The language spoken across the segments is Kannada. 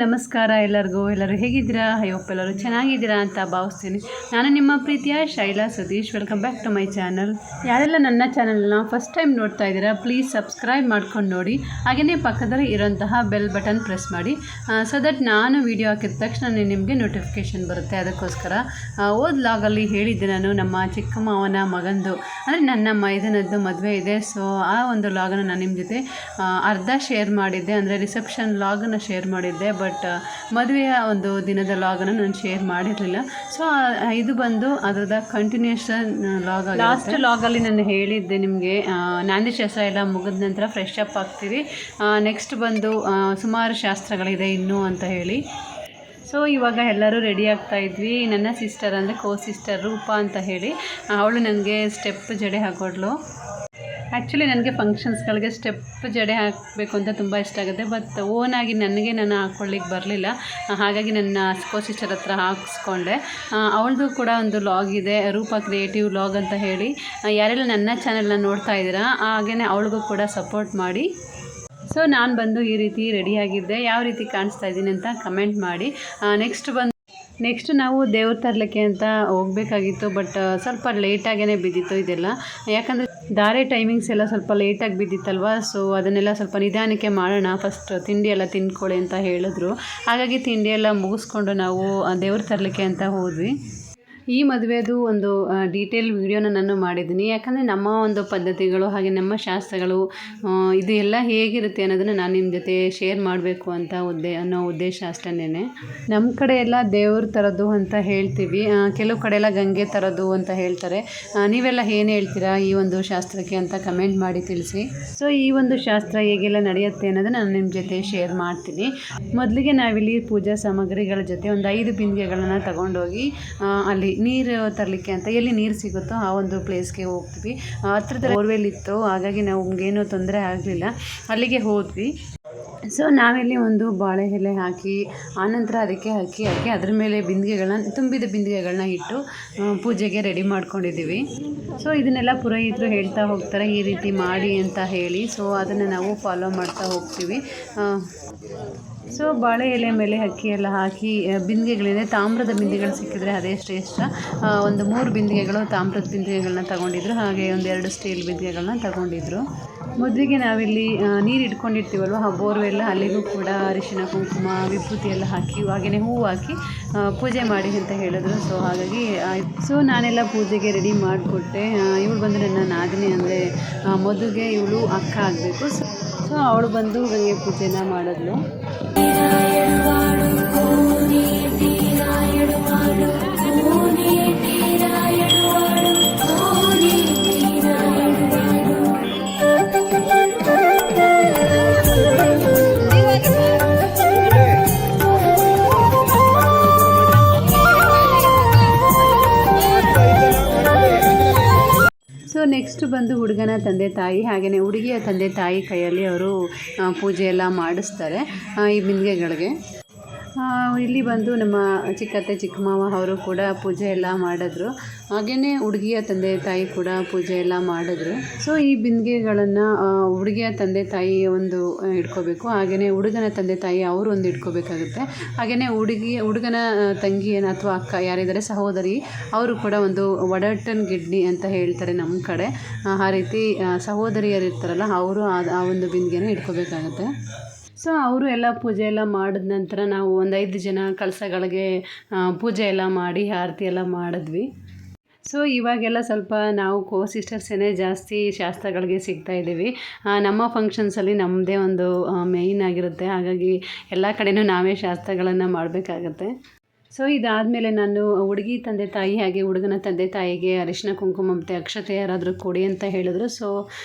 ನಮಸ್ಕಾರ ಎಲ್ಲರೂ ಹೇಗಿದ್ದೀರಾ? ಹೋಪ್ ಎಲ್ಲರೂ ಚೆನ್ನಾಗಿದ್ದೀರಾ ಅಂತ ಭಾವಿಸ್ತೀನಿ. ನಾನು ನಿಮ್ಮ ಪ್ರೀತಿಯ Shaila Satish. Welcome back to my channel. ಯಾರೆಲ್ಲ ನನ್ನ ಚಾನಲ್ನ ಫಸ್ಟ್ ಟೈಮ್ ನೋಡ್ತಾ ಇದ್ದೀರಾ ಪ್ಲೀಸ್ ಸಬ್ಸ್ಕ್ರೈಬ್ ಮಾಡ್ಕೊಂಡು ನೋಡಿ. ಹಾಗೆಯೇ ಪಕ್ಕದಲ್ಲಿ ಇರೋಂತಹ ಬೆಲ್ ಬಟನ್ ಪ್ರೆಸ್ ಮಾಡಿ ಸೊ ದಟ್ ನಾನು ವಿಡಿಯೋ ಹಾಕಿದ ತಕ್ಷಣ ನಿಮಗೆ ನೋಟಿಫಿಕೇಷನ್ ಬರುತ್ತೆ. ಅದಕ್ಕೋಸ್ಕರ ಓದ್ ಲಾಗಲ್ಲಿ ಹೇಳಿದ್ದೆ ನಾನು ನಮ್ಮ ಚಿಕ್ಕ ಮಾವನ ಮಗಂದು ಅಂದರೆ ನನ್ನ ಮೈದನದ್ದು ಮದುವೆ ಇದೆ. ಸೊ ಆ ಒಂದು ಲಾಗನ್ನು ನಾನು ನಿಮ್ಮ ಜೊತೆ ಅರ್ಧ ಶೇರ್ ಮಾಡಿದ್ದೆ, ಅಂದರೆ ರಿಸೆಪ್ಷನ್ ಲಾಗನ್ನು ಶೇರ್ ಮಾಡಿದ್ದೆ. ಬಟ್ ಮದುವೆಯ ಒಂದು ದಿನದ ಲಾಗನ್ನು ನಾನು ಶೇರ್ ಮಾಡಿರಲಿಲ್ಲ. ಸೊ ಇದು ಬಂದು ಅದರದ ಕಂಟಿನ್ಯೂಷನ್ ಲಾಗ್. ಲಾಸ್ಟ್ ಲಾಗಲ್ಲಿ ನಾನು ಹೇಳಿದ್ದೆ ನಿಮಗೆ ನಾಂದಿ ಶಾಸ್ತ್ರ ಎಲ್ಲ ಮುಗಿದ ನಂತರ ಫ್ರೆಶ್ ಅಪ್ ಆಗ್ತೀವಿ, ನೆಕ್ಸ್ಟ್ ಬಂದು ಸುಮಾರು ಶಾಸ್ತ್ರಗಳಿದೆ ಇನ್ನೂ ಅಂತ ಹೇಳಿ. ಸೊ ಇವಾಗ ಎಲ್ಲರೂ ರೆಡಿ ಆಗ್ತಾ ಇದ್ವಿ. ನನ್ನ ಸಿಸ್ಟರ್ ಅಂದರೆ ಸಿಸ್ಟರ್ ರೂಪಾ ಅಂತ ಹೇಳಿ, ಅವಳು ನನಗೆ ಸ್ಟೆಪ್ ಜಡೆ ಹಾಕೊಡ್ಲು. ಆ್ಯಕ್ಚುಲಿ ನನಗೆ ಫಂಕ್ಷನ್ಸ್ಗಳಿಗೆ ಸ್ಟೆಪ್ ಜಡೆ ಹಾಕಬೇಕು ಅಂತ ತುಂಬ ಇಷ್ಟ ಆಗುತ್ತೆ. ಬಟ್ ಓನಾಗಿ ನಾನು ಹಾಕ್ಕೊಳ್ಳಿಕ್ಕೆ ಬರಲಿಲ್ಲ. ಹಾಗಾಗಿ ನನ್ನ ಸಿಸ್ಟರ್ ಹತ್ರ ಹಾಕಿಸ್ಕೊಂಡೆ. ಅವಳದು ಕೂಡ ಒಂದು ಲಾಗ್ ಇದೆ, ರೂಪಾ ಕ್ರಿಯೇಟಿವ್ ಲಾಗ್ ಅಂತ ಹೇಳಿ. ಯಾರೆಲ್ಲ ನನ್ನ ಚಾನೆಲ್ನ ನೋಡ್ತಾ ಇದ್ದೀರಾ ಹಾಗೆಯೇ ಅವಳಿಗೂ ಕೂಡ ಸಪೋರ್ಟ್ ಮಾಡಿ. ಸೊ ನಾನು ಬಂದು ಈ ರೀತಿ ರೆಡಿಯಾಗಿದ್ದೆ, ಯಾವ ರೀತಿ ಕಾಣಿಸ್ತಾ ಇದ್ದೀನಿ ಅಂತ ಕಮೆಂಟ್ ಮಾಡಿ. ನೆಕ್ಸ್ಟ್ ನಾವು ದೇವ್ರ ತರಲಿಕ್ಕೆ ಅಂತ ಹೋಗಬೇಕಾಗಿತ್ತು, ಬಟ್ ಸ್ವಲ್ಪ ಲೇಟಾಗೇ ಬಿದ್ದಿತ್ತು ಇದೆಲ್ಲ. ಯಾಕಂದರೆ ದಾರೆ ಟೈಮಿಂಗ್ಸ್ ಎಲ್ಲ ಸ್ವಲ್ಪ ಲೇಟಾಗಿ ಬಿದ್ದಿತ್ತಲ್ವ. ಸೊ ಅದನ್ನೆಲ್ಲ ಸ್ವಲ್ಪ ನಿಧಾನಕ್ಕೆ ಮಾಡೋಣ, ಫಸ್ಟ್ ತಿಂಡಿ ಎಲ್ಲ ತಿಂದ್ಕೊಳ್ಳಿ ಅಂತ ಹೇಳಿದ್ರು. ಹಾಗಾಗಿ ತಿಂಡಿ ಎಲ್ಲ ಮುಗಿಸ್ಕೊಂಡು ನಾವು ದೇವ್ರ ತರಲಿಕ್ಕೆ ಅಂತ ಹೋದ್ವಿ. ಈ ಮದುವೆದು ಒಂದು ಡೀಟೇಲ್ ವಿಡಿಯೋನ ನಾನು ಮಾಡಿದ್ದೀನಿ, ಯಾಕಂದರೆ ನಮ್ಮ ಒಂದು ಪದ್ಧತಿಗಳು ಹಾಗೆ ನಮ್ಮ ಶಾಸ್ತ್ರಗಳು ಇದು ಎಲ್ಲ ಹೇಗಿರುತ್ತೆ ಅನ್ನೋದನ್ನು ನಾನು ನಿಮ್ಮ ಜೊತೆ ಶೇರ್ ಮಾಡಬೇಕು ಅಂತ ಅನ್ನೋ ಉದ್ದೇಶ ಅಷ್ಟೇ. ನಮ್ಮ ಕಡೆ ಎಲ್ಲ ದೇವ್ರ ತರೋದು ಅಂತ ಹೇಳ್ತೀವಿ, ಕೆಲವು ಕಡೆ ಎಲ್ಲ ಗಂಗೆ ತರೋದು ಅಂತ ಹೇಳ್ತಾರೆ. ನೀವೆಲ್ಲ ಏನು ಹೇಳ್ತೀರಾ ಈ ಒಂದು ಶಾಸ್ತ್ರಕ್ಕೆ ಅಂತ ಕಮೆಂಟ್ ಮಾಡಿ ತಿಳಿಸಿ. ಸೊ ಈ ಒಂದು ಶಾಸ್ತ್ರ ಹೇಗೆಲ್ಲ ನಡೆಯುತ್ತೆ ಅನ್ನೋದನ್ನು ನಾನು ನಿಮ್ಮ ಜೊತೆ ಶೇರ್ ಮಾಡ್ತೀನಿ. ಮೊದಲಿಗೆ ನಾವಿಲ್ಲಿ ಪೂಜಾ ಸಾಮಗ್ರಿಗಳ ಜೊತೆ ಒಂದು 5 ಬಿಂದಿಗೆಗಳನ್ನು ತಗೊಂಡೋಗಿ ಅಲ್ಲಿ ನೀರು ತರಲಿಕ್ಕೆ ಅಂತ ಎಲ್ಲಿ ನೀರು ಸಿಗುತ್ತೋ ಆ ಒಂದು ಪ್ಲೇಸ್ಗೆ ಹೋಗ್ತೀವಿ. ಹತ್ರದ ಬೋರ್ವೆಲ್ ಇತ್ತು, ಹಾಗಾಗಿ ನಮಗೇನೂ ತೊಂದರೆ ಆಗಲಿಲ್ಲ, ಅಲ್ಲಿಗೆ ಹೋದ್ವಿ. ಸೊ ನಾವಿಲ್ಲಿ ಒಂದು ಬಾಳೆ ಎಲೆ ಹಾಕಿ ಆನಂತರ ಅದಕ್ಕೆ ಹಾಕಿ ಅದ್ರ ಮೇಲೆ ತುಂಬಿದ ಬಿಂದಿಗೆಗಳನ್ನ ಇಟ್ಟು ಪೂಜೆಗೆ ರೆಡಿ ಮಾಡ್ಕೊಂಡಿದ್ದೀವಿ. ಸೊ ಇದನ್ನೆಲ್ಲ ಪುರೋಹಿತರು ಹೇಳ್ತಾ ಹೋಗ್ತಾರೆ ಈ ರೀತಿ ಮಾಡಿ ಅಂತ ಹೇಳಿ. ಸೊ ಅದನ್ನು ನಾವು ಫಾಲೋ ಮಾಡ್ತಾ ಹೋಗ್ತೀವಿ. ಸೊ ಬಾಳೆ ಎಲೆ ಮೇಲೆ ಅಕ್ಕಿ ಎಲ್ಲ ಹಾಕಿ ಬಿಂದಿಗೆಗಳಿದೆ, ತಾಮ್ರದ ಬಿಂದಿಗೆಗಳು ಸಿಕ್ಕಿದ್ರೆ ಅದೇ ಶ್ರೇಷ್ಠ. ಒಂದು 3 ಬಿಂದಿಗೆಗಳು ತಾಮ್ರದ ಬಿಂದಿಗೆಗಳನ್ನ ತಗೊಂಡಿದ್ರು, ಹಾಗೆ 1-2 ಸ್ಟೀಲ್ ಬಿಂದಿಗೆಗಳನ್ನ ತಗೊಂಡಿದ್ರು. ಮೊದಲಿಗೆ ನಾವಿಲ್ಲಿ ನೀರು ಇಟ್ಕೊಂಡಿರ್ತೀವಲ್ವ ಆ ಬೋರ್ವೆಲ್ಲ, ಅಲ್ಲಿಗೂ ಕೂಡ ಅರಿಶಿನ ಕುಂಕುಮ ವಿಭೂತಿ ಎಲ್ಲ ಹಾಕಿ ಹಾಗೆಯೇ ಹೂವು ಹಾಕಿ ಪೂಜೆ ಮಾಡಿ ಅಂತ ಹೇಳಿದ್ರು. ಸೊ ಹಾಗಾಗಿ ಸೊ ನಾನೆಲ್ಲ ಪೂಜೆಗೆ ರೆಡಿ ಮಾಡಿಕೊಟ್ಟೆ. ಇವಳು ಬಂದು ನನ್ನ ನಾದಿನಿ, ಅಂದರೆ ಮದುವೆಗೆ ಇವಳು ಅಕ್ಕ ಆಗಬೇಕು. ಸೊ ಅವಳು ಬಂದು ಗಂಗೆ ಪೂಜೆನ ಮಾಡಿದ್ಲು. ಸೊ ನೆಕ್ಸ್ಟ್ ಬಂದು ಹುಡುಗನ ತಂದೆ ತಾಯಿ ಹಾಗೆಯೇ ಹುಡುಗಿಯ ತಂದೆ ತಾಯಿ ಕೈಯಲ್ಲಿ ಅವರು ಪೂಜೆ ಎಲ್ಲ ಮಾಡಿಸ್ತಾರೆ ಈ ಬಿಂದಿಗೆಗಳಿಗೆ. ಇಲ್ಲಿ ಬಂದು ನಮ್ಮ ಚಿಕ್ಕತ್ತೆ ಚಿಕ್ಕ ಮಾವ ಅವರು ಕೂಡ ಪೂಜೆ ಎಲ್ಲ ಮಾಡಿದ್ರು, ಹಾಗೆಯೇ ಹುಡುಗಿಯ ತಂದೆ ತಾಯಿ ಕೂಡ ಪೂಜೆ ಎಲ್ಲ ಮಾಡಿದ್ರು. ಸೊ ಈ ಬಿಂದಿಗೆಗಳನ್ನು ಹುಡುಗಿಯ ತಂದೆ ತಾಯಿ ಒಂದು ಇಟ್ಕೋಬೇಕು, ಹಾಗೆಯೇ ಹುಡುಗನ ತಂದೆ ತಾಯಿ ಅವರು ಒಂದು ಇಟ್ಕೋಬೇಕಾಗುತ್ತೆ. ಹಾಗೆಯೇ ಹುಡುಗನ ತಂಗಿ ಅಥವಾ ಅಕ್ಕ ಯಾರಿದ್ದಾರೆ ಸಹೋದರಿ, ಅವರು ಕೂಡ ಒಂದು ಒಡಟನ್ ಗಿಡ್ನಿ ಅಂತ ಹೇಳ್ತಾರೆ ನಮ್ಮ ಕಡೆ. ಆ ರೀತಿ ಸಹೋದರಿಯರು ಇರ್ತಾರಲ್ಲ ಅವರು ಆ ಒಂದು ಬಿಂದಿಗೆನ ಇಟ್ಕೋಬೇಕಾಗತ್ತೆ. ಸೊ ಅವರು ಎಲ್ಲ ಪೂಜೆ ಎಲ್ಲ ಮಾಡಿದ ನಂತರ ನಾವು ಒಂದು 5 ಜನ ಕಳಸಗಳಿಗೆ ಪೂಜೆ ಎಲ್ಲ ಮಾಡಿ ಆರತಿ ಎಲ್ಲ ಮಾಡಿದ್ವಿ. ಸೊ ಇವಾಗೆಲ್ಲ ಸ್ವಲ್ಪ ನಾವು ಸಿಸ್ಟರ್ಸೇ ಜಾಸ್ತಿ ಶಾಸ್ತ್ರಗಳಿಗೆ ಸಿಗ್ತಾ ಇದ್ದೀವಿ. ನಮ್ಮ ಫಂಕ್ಷನ್ಸಲ್ಲಿ ನಮ್ಮದೇ ಒಂದು ಮೇಯ್ನ್ ಆಗಿರುತ್ತೆ, ಹಾಗಾಗಿ ಎಲ್ಲ ಕಡೆಯೂ ನಾವೇ ಶಾಸ್ತ್ರಗಳನ್ನು ಮಾಡಬೇಕಾಗತ್ತೆ. ಸೊ ಇದಾದಮೇಲೆ ನಾನು ಹುಡುಗಿ ತಂದೆ ತಾಯಿ ಹಾಗೆ ಹುಡುಗನ ತಂದೆ ತಾಯಿಗೆ ಅರಿಶಿನ ಕುಂಕುಮ ಮತ್ತು ಅಕ್ಷತೆ ಯಾರಾದರೂ ಕೊಡಿ ಅಂತ ಹೇಳಿದ್ರು. ಸೊ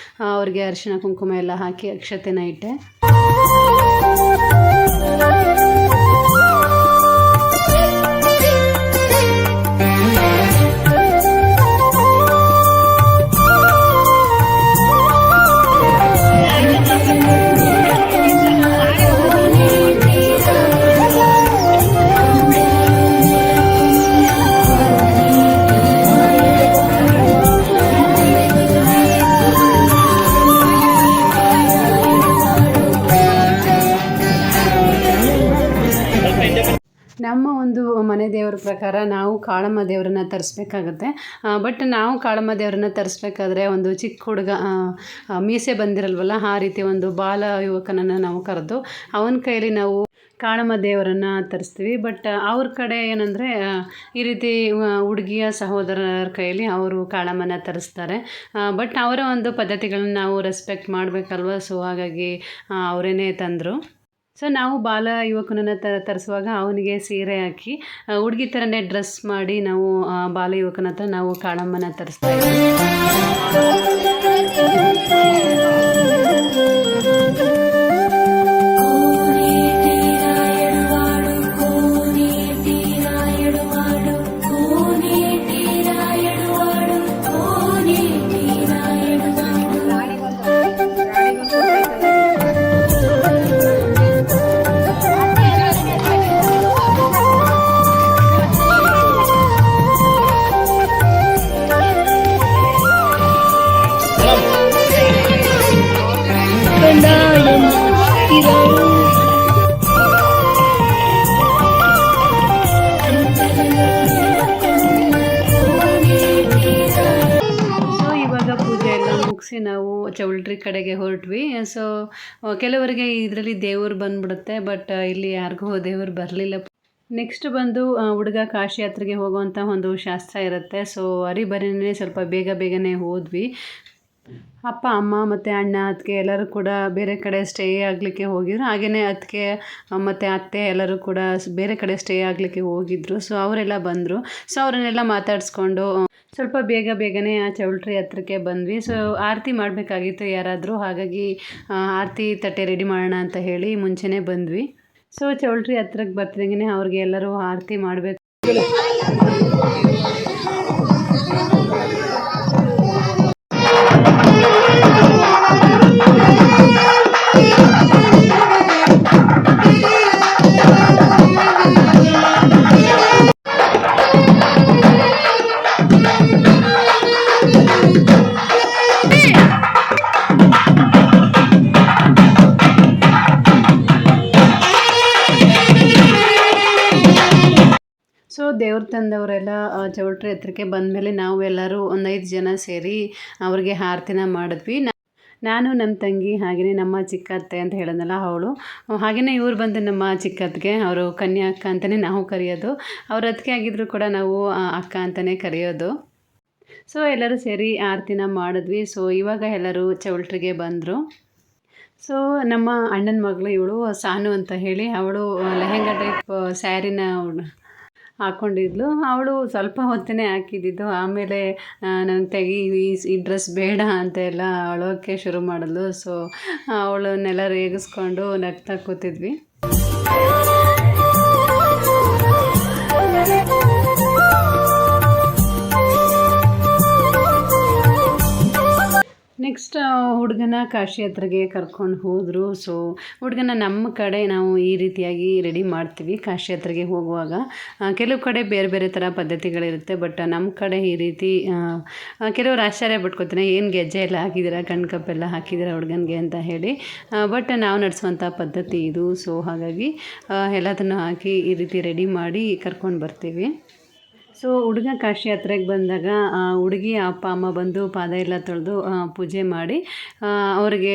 ಅವ್ರಿಗೆ ಅರಿಶಿನ ಕುಂಕುಮ ಎಲ್ಲ ಹಾಕಿ ಅಕ್ಷತೆನ ಇಟ್ಟೆ. ಮನೆ ದೇವ್ರ ಪ್ರಕಾರ ನಾವು ಕಾಳಮ್ಮ ದೇವರನ್ನ ತರಿಸ್ಬೇಕಾಗತ್ತೆ. ಬಟ್ ನಾವು ಕಾಳಮ್ಮ ದೇವರನ್ನ ತರಿಸ್ಬೇಕಾದ್ರೆ ಒಂದು ಚಿಕ್ಕ ಹುಡುಗ ಮೀಸೆ ಬಂದಿರಲ್ವಲ್ಲ, ಆ ರೀತಿ ಒಂದು ಬಾಲ ಯುವಕನನ್ನು ನಾವು ಕರೆದು ಅವನ ಕೈಯಲ್ಲಿ ನಾವು ಕಾಳಮ್ಮ ದೇವರನ್ನು ತರಿಸ್ತೀವಿ. ಬಟ್ ಅವ್ರ ಕಡೆ ಏನಂದರೆ ಈ ರೀತಿ ಹುಡುಗಿಯ ಸಹೋದರರ ಕೈಯಲ್ಲಿ ಅವರು ಕಾಳಮ್ಮನ ತರಿಸ್ತಾರೆ. ಬಟ್ ಅವರ ಒಂದು ಪದ್ಧತಿಗಳನ್ನ ನಾವು ರೆಸ್ಪೆಕ್ಟ್ ಮಾಡಬೇಕಲ್ವ, ಸೊ ಹಾಗಾಗಿ ಅವರೇನೇ ತಂದರು. ಸೊ ನಾವು ಬಾಲ ಯುವಕನನ್ನು ತರಿಸುವಾಗ ಅವನಿಗೆ ಸೀರೆ ಹಾಕಿ ಹುಡುಗಿ ಥರನೇ ಡ್ರೆಸ್ ಮಾಡಿ ನಾವು ಬಾಲ ಯುವಕನ ಹತ್ರ ನಾವು ಕಾಳಮ್ಮನ ತರಿಸ್ತಾ ಇದ್ವಿ. ನಾವು ಚೌಲ್ಟ್ರಿ ಕಡೆಗೆ ಹೊರಟ್ವಿ. ಸೊ ಕೆಲವರಿಗೆ ಇದರಲ್ಲಿ ದೇವ್ರು ಬಂದ್ಬಿಡುತ್ತೆ, ಬಟ್ ಇಲ್ಲಿ ಯಾರಿಗೂ ದೇವ್ರು ಬರಲಿಲ್ಲ. ನೆಕ್ಸ್ಟ್ ಬಂದು ಹುಡುಗ ಕಾಶಿ ಯಾತ್ರೆಗೆ ಹೋಗುವಂಥ ಒಂದು ಶಾಸ್ತ್ರ ಇರುತ್ತೆ. ಸೊ ಹರಿಬರಿನೇ ಸ್ವಲ್ಪ ಬೇಗನೆ ಹೋದ್ವಿ. ಅಪ್ಪ ಅಮ್ಮ ಮತ್ತು ಅಣ್ಣ ಅತ್ತಿಗೆ ಎಲ್ಲರೂ ಕೂಡ ಬೇರೆ ಕಡೆ ಸ್ಟೇ ಆಗಲಿಕ್ಕೆ ಹೋಗಿದ್ರು. ಹಾಗೆಯೇ ಅತ್ತಿಗೆ ಮತ್ತು ಅತ್ತೆ ಎಲ್ಲರೂ ಕೂಡ ಬೇರೆ ಕಡೆ ಸ್ಟೇ ಆಗಲಿಕ್ಕೆ ಹೋಗಿದ್ರು. ಸೊ ಅವರೆಲ್ಲ ಬಂದರು. ಸೊ ಅವರನ್ನೆಲ್ಲ ಮಾತಾಡಿಸ್ಕೊಂಡು ಸ್ವಲ್ಪ ಬೇಗನೆ ಆ ಚೌಲ್ಟ್ರಿ ಹತ್ರಕ್ಕೆ ಬಂದ್ವಿ. ಸೊ ಆರತಿ ಮಾಡಬೇಕಾಗಿತ್ತು ಯಾರಾದರೂ, ಹಾಗಾಗಿ ಆರತಿ ತಟ್ಟೆ ರೆಡಿ ಮಾಡೋಣ ಅಂತ ಹೇಳಿ ಮುಂಚೆನೇ ಬಂದ್ವಿ. ಸೊ ಚೌಲ್ಟ್ರಿ ಹತ್ರಕ್ಕೆ ಬರ್ತಿದಂಗೆ ಅವ್ರಿಗೆ ಎಲ್ಲರೂ ಆರತಿ ಮಾಡಬೇಕು. ಸೊ ದೇವ್ರ ತಂದವರೆಲ್ಲ ಚೌಲ್ಟ್ರಿ ಹತ್ರಕ್ಕೆ ಬಂದಮೇಲೆ ನಾವು ಎಲ್ಲರೂ ಒಂದು 5 ಜನ ಸೇರಿ ಅವ್ರಿಗೆ ಆರತಿನ ಮಾಡಿದ್ವಿ. ನಾನು ನಮ್ಮ ತಂಗಿ ಹಾಗೆಯೇ ನಮ್ಮ ಚಿಕ್ಕ ಅತ್ತೆ ಅಂತ ಹೇಳಿದ್ನಲ್ಲ ಅವಳು, ಹಾಗೆಯೇ ಇವ್ರು ಬಂದು ನಮ್ಮ ಚಿಕ್ಕ ಅತ್ತಿಗೆ, ಅವರು ಕನ್ಯಾ ಅಕ್ಕ ಅಂತಲೇ ನಾವು ಕರೆಯೋದು. ಅವ್ರ ಅತ್ತಿಗೆ ಆಗಿದ್ರು ಕೂಡ ನಾವು ಅಕ್ಕ ಅಂತಲೇ ಕರೆಯೋದು. ಸೊ ಎಲ್ಲರೂ ಸೇರಿ ಆರತಿನ ಮಾಡಿದ್ವಿ. ಸೊ ಇವಾಗ ಎಲ್ಲರೂ ಚೌಲ್ಟ್ರಿಗೆ ಬಂದರು. ಸೊ ನಮ್ಮ ಅಣ್ಣನ ಮಗಳು ಇವಳು ಸಾನು ಅಂತ ಹೇಳಿ, ಅವಳು ಲೆಹೆಂಗಾ ಟೈಪ್ ಸ್ಯಾರಿನ ಹಾಕ್ಕೊಂಡಿದ್ಲು. ಅವಳು ಸ್ವಲ್ಪ ಹೊತ್ತೇ ಹಾಕಿದ್ದಿದ್ದು, ಆಮೇಲೆ ನನಗೆ ತೆಗಿ ಈ ಡ್ರೆಸ್ ಬೇಡ ಅಂತೆಲ್ಲ ಅಳೋಕ್ಕೆ ಶುರು ಮಾಡಿದ್ಲು. ಸೊ ಅವಳನ್ನೆಲ್ಲ ರೇಗಿಸ್ಕೊಂಡು ನಗ್ತಾ ಕೂತಿದ್ವಿ. ನೆಕ್ಸ್ಟ್ ಹುಡುಗನ ಕಾಶಿ ಯಾತ್ರೆಗೆ ಕರ್ಕೊಂಡು ಹೋದರು. ಸೊ ಹುಡುಗನ ನಮ್ಮ ಕಡೆ ನಾವು ಈ ರೀತಿಯಾಗಿ ರೆಡಿ ಮಾಡ್ತೀವಿ. ಕಾಶಿ ಯಾತ್ರೆಗೆ ಹೋಗುವಾಗ ಕೆಲವು ಕಡೆ ಬೇರೆ ಥರ ಪದ್ಧತಿಗಳಿರುತ್ತೆ, ಬಟ್ ನಮ್ಮ ಕಡೆ ಈ ರೀತಿ ಕೆಲವರು ಆಶ್ಚರ್ಯ ಪಟ್ಕೋತಾರೆ, ಏನು ಗೆಜ್ಜೆ ಎಲ್ಲ ಹಾಕಿದ್ದೀರಾ, ಕಣ್ಕಪ್ಪೆಲ್ಲ ಹಾಕಿದ್ದೀರಾ ಹುಡುಗನಿಗೆ ಅಂತ ಹೇಳಿ. ಬಟ್ ನಾವು ನಡೆಸುವಂಥ ಪದ್ಧತಿ ಇದು. ಸೊ ಹಾಗಾಗಿ ಎಲ್ಲದನ್ನು ಹಾಕಿ ಈ ರೀತಿ ರೆಡಿ ಮಾಡಿ ಕರ್ಕೊಂಡು ಬರ್ತೀವಿ. ಸೊ ಹುಡುಗ ಕಾಶಿ ಯಾತ್ರೆಗೆ ಬಂದಾಗ ಹುಡುಗಿ ಅಪ್ಪ ಅಮ್ಮ ಬಂದು ಪಾದ ಎಲ್ಲ ತೊಳೆದು ಪೂಜೆ ಮಾಡಿ ಅವರಿಗೆ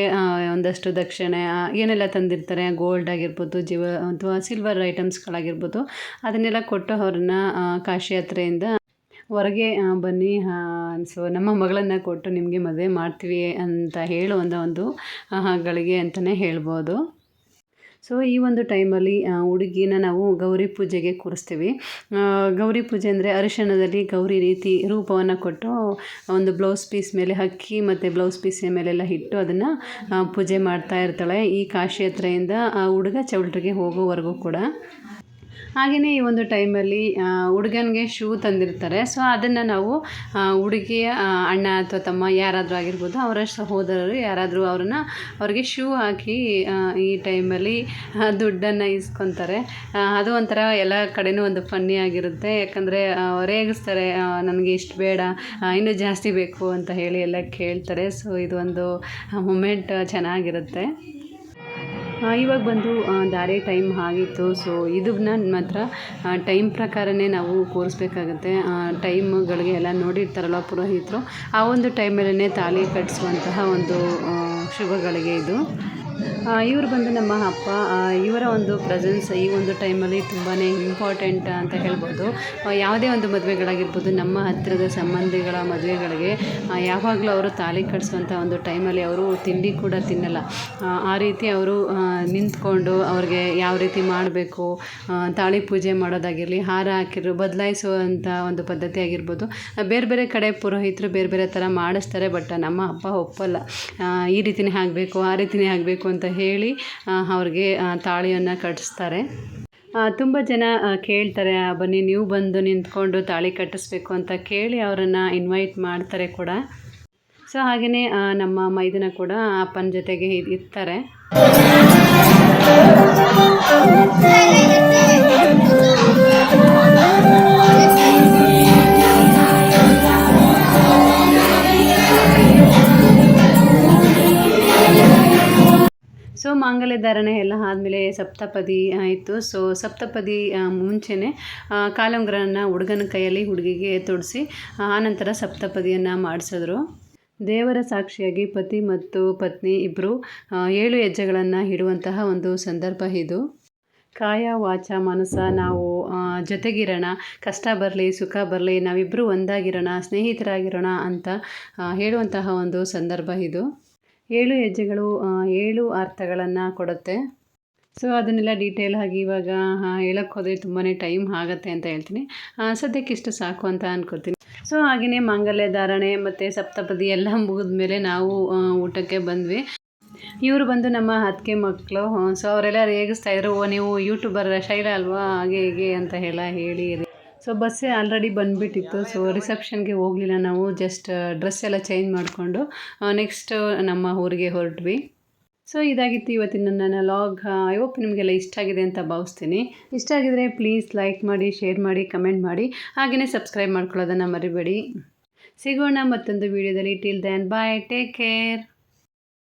ಒಂದಷ್ಟು ದಕ್ಷಿಣೆ ಏನೆಲ್ಲ ತಂದಿರ್ತಾರೆ, ಗೋಲ್ಡ್ ಆಗಿರ್ಬೋದು, ಅಥವಾ ಸಿಲ್ವರ್ ಐಟಮ್ಸ್ಗಳಾಗಿರ್ಬೋದು, ಅದನ್ನೆಲ್ಲ ಕೊಟ್ಟು ಅವ್ರನ್ನ ಕಾಶಿ ಯಾತ್ರೆಯಿಂದ ಹೊರಗೆ ಬನ್ನಿ, ಸೊ ನಮ್ಮ ಮಗಳನ್ನು ಕೊಟ್ಟು ನಿಮಗೆ ಮದುವೆ ಮಾಡ್ತೀವಿ ಅಂತ ಹೇಳುವಂಥ ಒಂದು ಗಳಿಗೆ ಅಂತಲೇ ಹೇಳ್ಬೋದು. ಸೊ ಈ ಒಂದು ಟೈಮಲ್ಲಿ ಹುಡುಗಿನ ನಾವು ಗೌರಿ ಪೂಜೆಗೆ ಕೂರಿಸ್ತೀವಿ. ಗೌರಿ ಪೂಜೆ ಅಂದರೆ ಅರಿಶಿಣದಲ್ಲಿ ಗೌರಿ ರೀತಿ ರೂಪವನ್ನು ಕೊಟ್ಟು ಒಂದು ಬ್ಲೌಸ್ ಪೀಸ್ ಮೇಲೆ ಅಕ್ಕಿ ಮತ್ತು ಬ್ಲೌಸ್ ಪೀಸ್ ಮೇಲೆಲ್ಲ ಇಟ್ಟು ಅದನ್ನು ಪೂಜೆ ಮಾಡ್ತಾ ಇರ್ತಾಳೆ. ಈ ಕಾಶಿ ಯಾತ್ರೆಯಿಂದ ಹುಡುಗ ಚೌಲ್ಟ್ರಿಗೆ ಹೋಗೋವರೆಗೂ ಕೂಡ. ಹಾಗೆಯೇ ಈ ಒಂದು ಟೈಮಲ್ಲಿ ಹುಡುಗನಿಗೆ ಶೂ ತಂದಿರ್ತಾರೆ. ಸೊ ಅದನ್ನು ನಾವು ಹುಡುಗಿಯ ಅಣ್ಣ ಅಥವಾ ತಮ್ಮ ಯಾರಾದರೂ ಆಗಿರ್ಬೋದು, ಅವರ ಸಹೋದರರು ಯಾರಾದರೂ ಅವ್ರಿಗೆ ಶೂ ಹಾಕಿ ಈ ಟೈಮಲ್ಲಿ ದುಡ್ಡನ್ನು ಇಸ್ಕೊತಾರೆ. ಅದು ಒಂಥರ ಎಲ್ಲ ಕಡೆನೂ ಒಂದು ಫನ್ನಿ ಆಗಿರುತ್ತೆ. ಯಾಕಂದರೆ ರೇಗಿಸ್ತಾರೆ, ನನಗೆ ಇಷ್ಟು ಬೇಡ, ಇನ್ನೂ ಜಾಸ್ತಿ ಬೇಕು ಅಂತ ಹೇಳಿ ಎಲ್ಲ ಕೇಳ್ತಾರೆ. ಸೊ ಇದು ಒಂದು ಮೂಮೆಂಟ್ ಚೆನ್ನಾಗಿರುತ್ತೆ. ಇವಾಗ ಬಂದು ಧಾರೆ ಟೈಮ್ ಆಗಿತ್ತು. ಸೊ ಇದನ್ನ ಮಾತ್ರ ಟೈಮ್ ಪ್ರಕಾರನೇ ನಾವು ಕೂರಿಸ್ಬೇಕಾಗತ್ತೆ. ಟೈಮ್ಗಳಿಗೆ ಎಲ್ಲ ನೋಡಿರ್ತಾರಲ್ಲ ಪುರೋಹಿತರು, ಆ ಒಂದು ಟೈಮಲ್ಲೇ ತಾಳಿ ಕಟ್ಟಿಸುವಂತಹ ಒಂದು ಶುಭಗಳಿಗೆ ಇದು. ಇವರು ಬಂದು ನಮ್ಮ ಅಪ್ಪ. ಇವರ ಒಂದು ಪ್ರೆಸೆನ್ಸ್ ಈ ಒಂದು ಟೈಮಲ್ಲಿ ತುಂಬಾ ಇಂಪಾರ್ಟೆಂಟ್ ಅಂತ ಹೇಳ್ಬೋದು. ಯಾವುದೇ ಒಂದು ಮದುವೆಗಳಾಗಿರ್ಬೋದು, ನಮ್ಮ ಹತ್ತಿರದ ಸಂಬಂಧಿಗಳ ಮದುವೆಗಳಿಗೆ ಯಾವಾಗಲೂ ಅವರು ತಾಳಿ ಕಟ್ಟಿಸುವಂಥ ಒಂದು ಟೈಮಲ್ಲಿ ಅವರು ತಿಂಡಿ ಕೂಡ ತಿನ್ನಲ್ಲ. ಆ ರೀತಿ ಅವರು ನಿಂತ್ಕೊಂಡು ಅವ್ರಿಗೆ ಯಾವ ರೀತಿ ಮಾಡಬೇಕು, ತಾಳಿ ಪೂಜೆ ಮಾಡೋದಾಗಿರಲಿ, ಹಾರ ಹಾಕಿರೋ ಬದಲಾಯಿಸುವಂಥ ಒಂದು ಪದ್ಧತಿ ಆಗಿರ್ಬೋದು, ಬೇರೆ ಬೇರೆ ಕಡೆ ಪುರೋಹಿತರು ಬೇರೆ ಬೇರೆ ಥರ ಮಾಡಿಸ್ತಾರೆ. ಬಟ್ ನಮ್ಮ ಅಪ್ಪ ಒಪ್ಪಲ್ಲ. ಈ ರೀತಿಯೇ ಆಗಬೇಕು, ಆ ರೀತಿಯೇ ಆಗಬೇಕು ಅಂತ ಹೇಳಿ ಅವ್ರಿಗೆ ತಾಳಿಯನ್ನು ಕಟ್ಟಿಸ್ತಾರೆ. ತುಂಬ ಜನ ಕೇಳ್ತಾರೆ, ಬನ್ನಿ ನೀವು ಬಂದು ನಿಂತ್ಕೊಂಡು ತಾಳಿ ಕಟ್ಟಿಸ್ಬೇಕು ಅಂತ ಕೇಳಿ ಅವರನ್ನು ಇನ್ವೈಟ್ ಮಾಡ್ತಾರೆ ಕೂಡ. ಸೊ ಹಾಗೆಯೇ ನಮ್ಮ ಮೈದುನ ಕೂಡ ಅಪ್ಪನ ಜೊತೆಗೆ ಇರ್ತಾರೆ. ಸೊ ಮಾಂಗಲ್ಯ ಧಾರಣೆ ಎಲ್ಲ ಆದಮೇಲೆ ಸಪ್ತಪದಿ ಆಯಿತು. ಸೊ ಸಪ್ತಪದಿ ಮುಂಚೆನೇ ಕಾಲುಂಗುರನ ಹುಡುಗನ ಕೈಯಲ್ಲಿ ಹುಡುಗಿಗೆ ತೊಡಿಸಿ ಆನಂತರ ಸಪ್ತಪದಿಯನ್ನು ಮಾಡಿಸಿದ್ರು. ದೇವರ ಸಾಕ್ಷಿಯಾಗಿ ಪತಿ ಮತ್ತು ಪತ್ನಿ ಇಬ್ಬರು 7 ಹೆಜ್ಜೆಗಳನ್ನು ಇಡುವಂತಹ ಒಂದು ಸಂದರ್ಭ ಇದು. ಕಾಯ ವಾಚ ಮನಸ ನಾವು ಜೊತೆಗಿರೋಣ, ಕಷ್ಟ ಬರಲಿ ಸುಖ ಬರಲಿ ನಾವಿಬ್ಬರು ಒಂದಾಗಿರೋಣ, ಸ್ನೇಹಿತರಾಗಿರೋಣ ಅಂತ ಹೇಳುವಂತಹ ಒಂದು ಸಂದರ್ಭ ಇದು. 7 ಹೆಜ್ಜೆಗಳು 7 ಅರ್ಥಗಳನ್ನು ಕೊಡುತ್ತೆ. ಸೊ ಅದನ್ನೆಲ್ಲ ಡೀಟೇಲ್ ಆಗಿ ಇವಾಗ ಹೇಳಕ್ಕೆ ಹೋದರೆ ತುಂಬಾ ಟೈಮ್ ಆಗುತ್ತೆ ಅಂತ ಹೇಳ್ತೀನಿ. ಸದ್ಯಕ್ಕೆ ಇಷ್ಟು ಸಾಕು ಅಂತ ಅನ್ಕೋತೀನಿ. ಸೊ ಹಾಗೆಯೇ ಮಾಂಗಲ್ಯ ಧಾರಣೆ ಮತ್ತು ಸಪ್ತಪದಿ ಎಲ್ಲ ಮುಗಿದ್ಮೇಲೆ ನಾವು ಊಟಕ್ಕೆ ಬಂದ್ವಿ. ಇವರು ಬಂದು ನಮ್ಮ ಅತ್ತಿಗೆ ಮಕ್ಕಳು. ಸೊ ಅವರೆಲ್ಲ ರೇಗಿಸ್ತಾಯಿದ್ರು, ನೀವು ಯೂಟ್ಯೂಬರ್ ಶೈಲ ಅಲ್ವಾ, ಹಾಗೆ ಹೀಗೆ ಅಂತ ಹೇಳಿ. ಸೊ ಬಸ್ಸೇ ಆಲ್ರೆಡಿ ಬಂದುಬಿಟ್ಟಿತ್ತು. ಸೊ ರಿಸೆಪ್ಷನ್ಗೆ ಹೋಗಲಿಲ್ಲ ನಾವು, ಜಸ್ಟ್ ಡ್ರೆಸ್ ಎಲ್ಲ ಚೇಂಜ್ ಮಾಡಿಕೊಂಡು ನೆಕ್ಸ್ಟ್ ನಮ್ಮ ಊರಿಗೆ ಹೊರಟ್ವಿ. ಸೊ ಇದಾಗಿತ್ತು ಇವತ್ತಿನ ನನ್ನ ಲಾಗ್. ಐ ಹೋಪ್ ನಿಮಗೆಲ್ಲ ಇಷ್ಟ ಆಗಿದೆ ಅಂತ ಭಾವಿಸ್ತೀನಿ. ಇಷ್ಟ ಆಗಿದರೆ ಪ್ಲೀಸ್ ಲೈಕ್ ಮಾಡಿ, ಶೇರ್ ಮಾಡಿ, ಕಮೆಂಟ್ ಮಾಡಿ, ಹಾಗೆಯೇ ಸಬ್ಸ್ಕ್ರೈಬ್ ಮಾಡ್ಕೊಳ್ಳೋದನ್ನು ಮರಿಬೇಡಿ. ಸಿಗೋಣ ಮತ್ತೊಂದು ವೀಡಿಯೋದಲ್ಲಿ. Till then bye, take care.